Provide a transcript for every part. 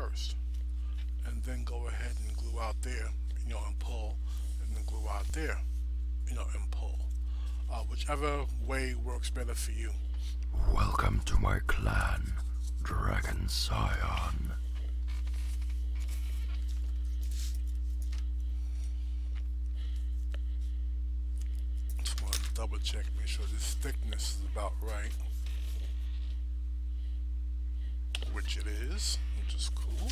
first, and then go ahead and glue out there, and pull, and then glue out there, and pull. Whichever way works better for you. Welcome to my clan, Dragon Scion. Just want to double check, make sure this thickness is about right, which it is, which is cool.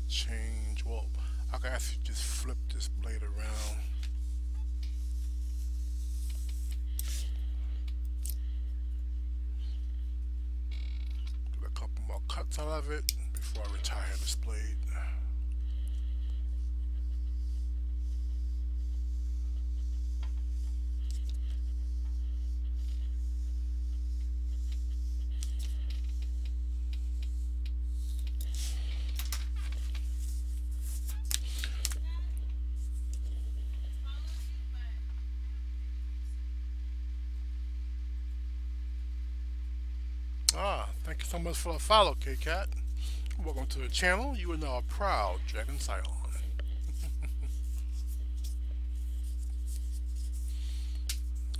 Change. Well, I can actually just flip this blade around. Get a couple more cuts out of it before I retire this blade. Thank you so much for the follow, K-Cat. Welcome to the channel. You are now a proud Dragon Scion.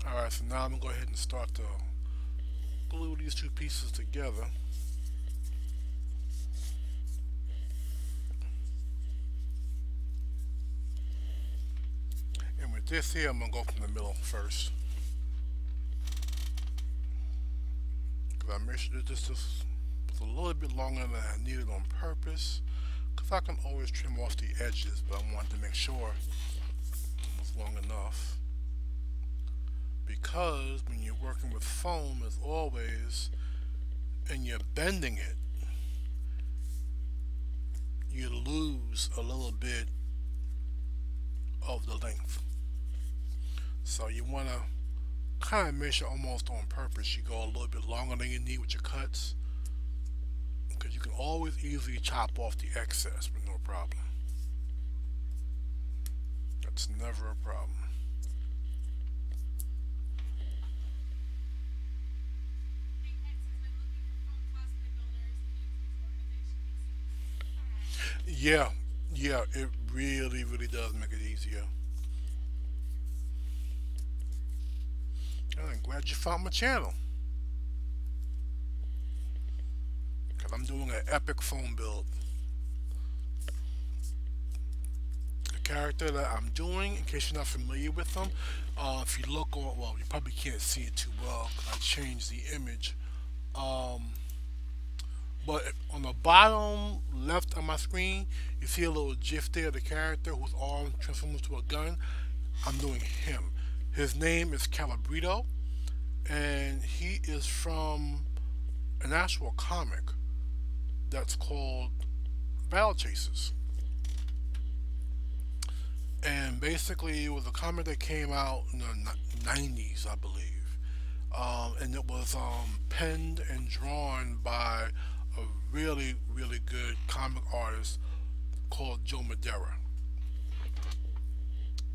Alright, so now I'm going to go ahead and start to glue these two pieces together. And with this here, I'm going to go from the middle first. I made sure that this was a little bit longer than I needed on purpose, because I can always trim off the edges, but I wanted to make sure it was long enough, because when you're working with foam, as always, and you're bending it, you lose a little bit of the length. So you want to kind of measure almost on purpose. You go a little bit longer than you need with your cuts, because you can always easily chop off the excess with no problem. That's never a problem. Yeah, it really does make it easier. I'm glad you found my channel, because I'm doing an epic foam build. The character that I'm doing, in case you're not familiar with them, if you look on, well, you probably can't see it too well because I changed the image, but on the bottom left of my screen, you see a little gif there of the character whose arm transforms to a gun. I'm doing him. His name is Calibretto, and he is from an actual comic that's called Battle Chasers. And basically, it was a comic that came out in the 90s, I believe. And it was penned and drawn by a really good comic artist called Joe Madeira.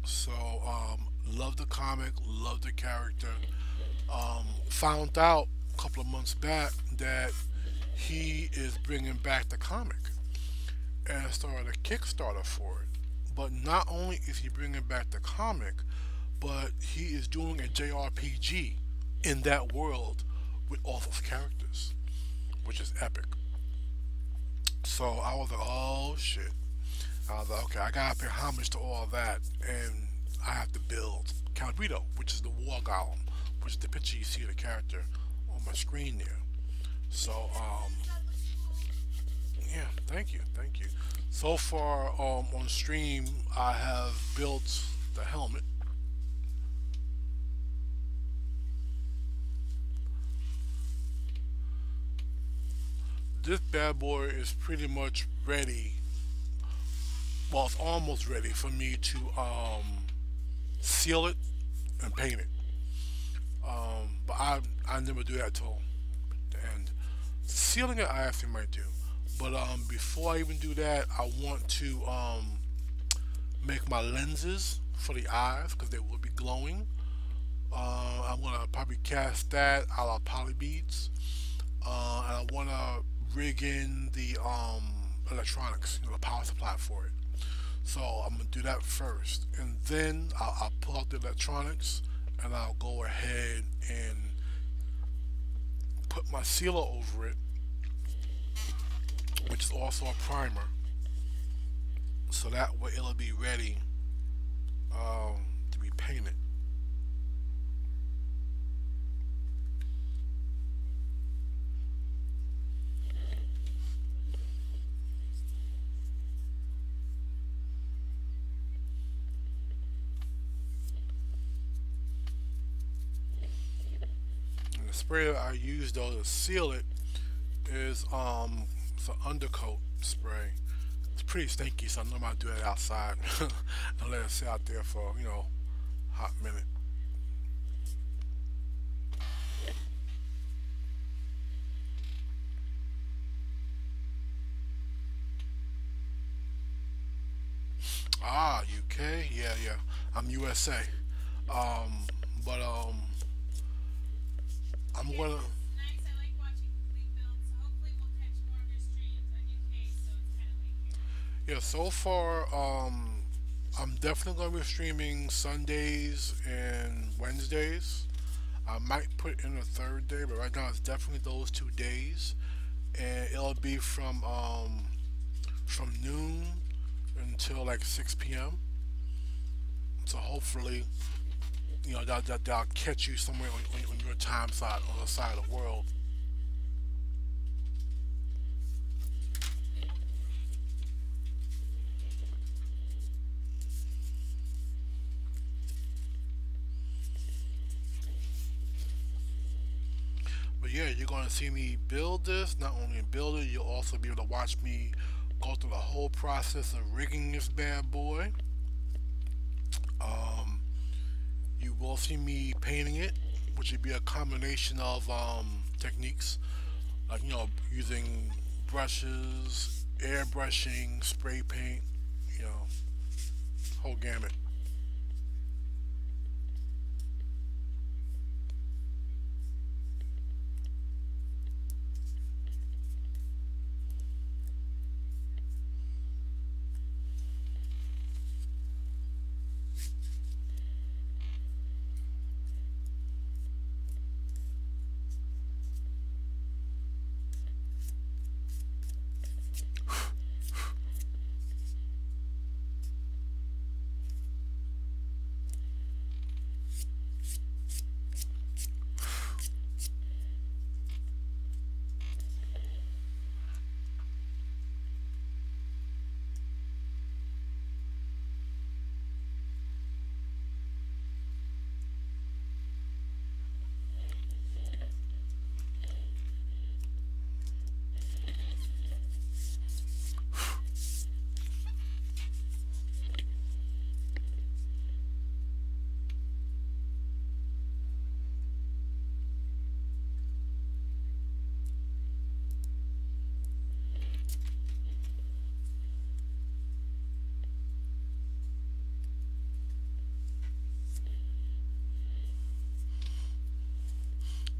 So, love the comic, love the character. Found out a couple of months back that he is bringing back the comic, and I started a Kickstarter for it. But not only is he bringing back the comic, but he is doing a JRPG in that world with all those characters, which is epic. So I was like, oh shit. I was like, okay, I gotta pay homage to all that, and I have to build Calibretto, which is the war golem, which is the picture you see of the character on my screen there. So, yeah, thank you. So far, on stream, I have built the helmet. This bad boy is pretty much ready. Well, it's almost ready for me to seal it and paint it. I never do that at all. And sealing it, I actually might do. But before I even do that, I want to make my lenses for the eyes because they will be glowing. I'm gonna probably cast that a la poly beads, and I wanna rig in the electronics, the power supply for it. So I'm gonna do that first, and then I'll pull out the electronics, and I'll go ahead and put my sealer over it, which is also a primer, so that way it'll be ready to be painted. And the spray that I use though to seal it is it's an undercoat spray. It's pretty stinky, so I know I do it outside and let it sit out there for hot minute. Ah, UK, yeah, yeah. I'm USA. Um, but I'm gonna yeah. So far, I'm definitely gonna be streaming Sundays and Wednesdays. I might put in a third day, but right now it's definitely those 2 days, and it'll be from noon until like 6 p.m. So hopefully, that'll catch you somewhere on your time side on the side of the world. But yeah, you're gonna see me build this. Not only build it, you'll also be able to watch me go through the whole process of rigging this bad boy. Um, you will see me painting it, which would be a combination of techniques, like using brushes, airbrushing, spray paint, you know, whole gamut.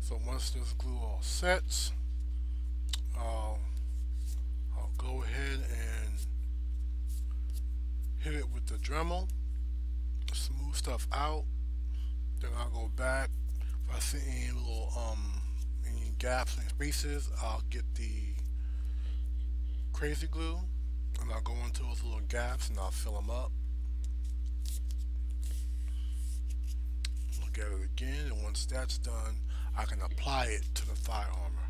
So once this glue all sets, I'll, I'll go ahead and hit it with the Dremel, smooth stuff out. Then I'll go back. If I see any little any gaps and spaces, I'll get the crazy glue and I'll go into those little gaps and I'll fill them up. Look at it again, and once that's done, I can apply it to the thigh armor.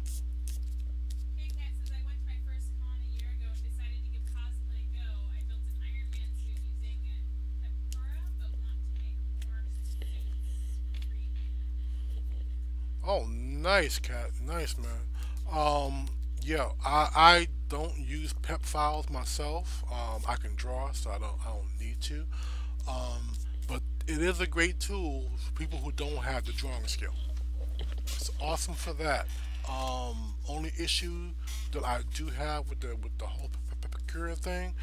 Oh, nice, cat. Nice, man. Yeah, I don't use pep files myself. I can draw, so I don't need to. But it is a great tool for people who don't have the drawing skill. It's awesome for that. Only issue that I do have with the whole Picura thing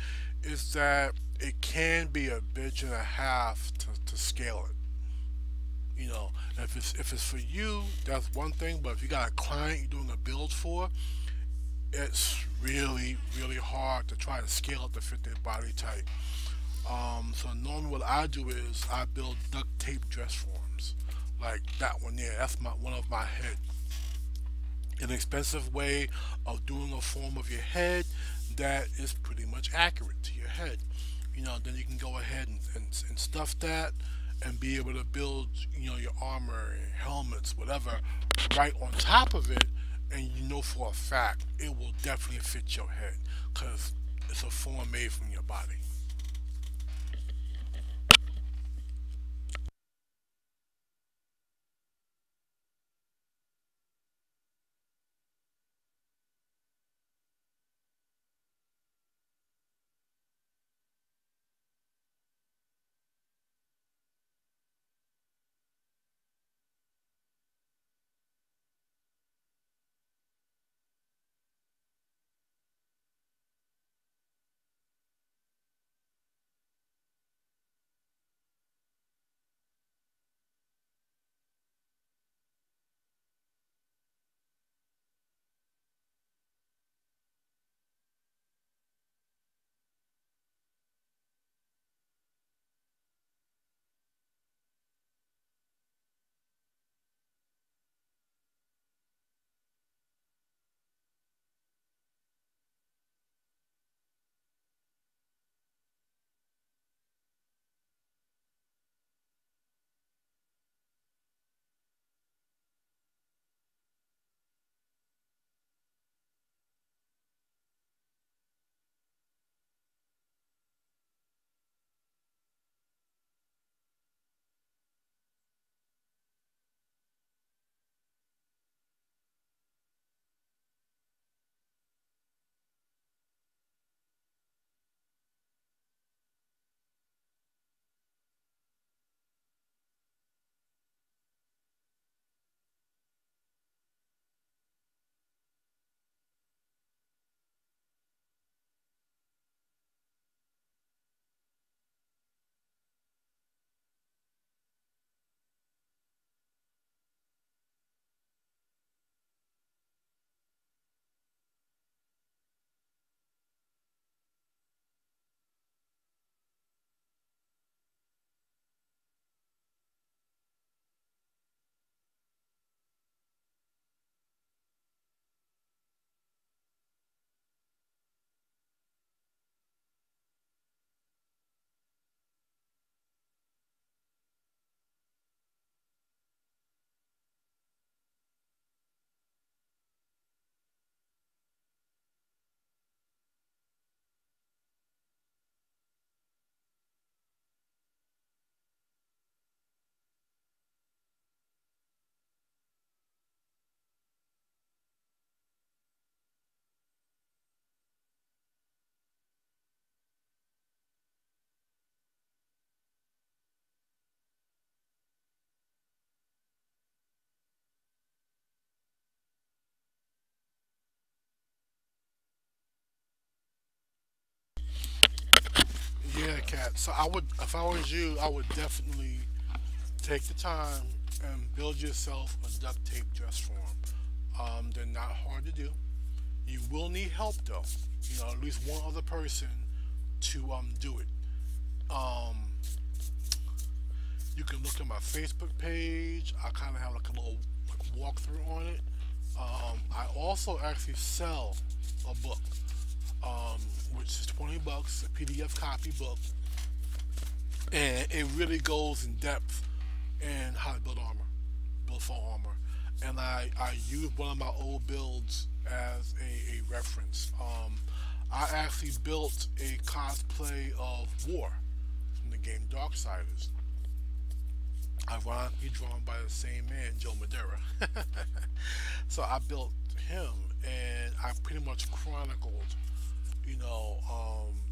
is that it can be a bitch and a half to scale it. You know, if it's for you, that's one thing. But if you got a client you're doing a build for, it's really hard to try to scale it to fit their body type. So normally what I do is I build duct tape dress forms, like that one there. That's my one of my head. An expensive way of doing a form of your head that is pretty much accurate to your head. You know, then you can go ahead and stuff that and be able to build, you know, your armor and helmets, whatever, right on top of it. And you know for a fact it will definitely fit your head because it's a form made from your body. Yeah, cat. So I would, if I was you, I would definitely take the time and build yourself a duct tape dress form. They're not hard to do. You will need help though. You know, at least one other person to do it. Um, you can look at my Facebook page. I kind of have like a little like walkthrough on it. I also actually sell a book, um, which is $20, a PDF copy book, and it really goes in depth in how to build armor, build full armor. And I use one of my old builds as a reference. I actually built a cosplay of War from the game Darksiders, ironically drawn by the same man, Joe Madeira. So I built him, and I pretty much chronicled, you know,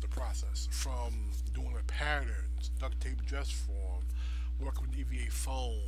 the process from doing the patterns, duct tape dress form, working with EVA foam,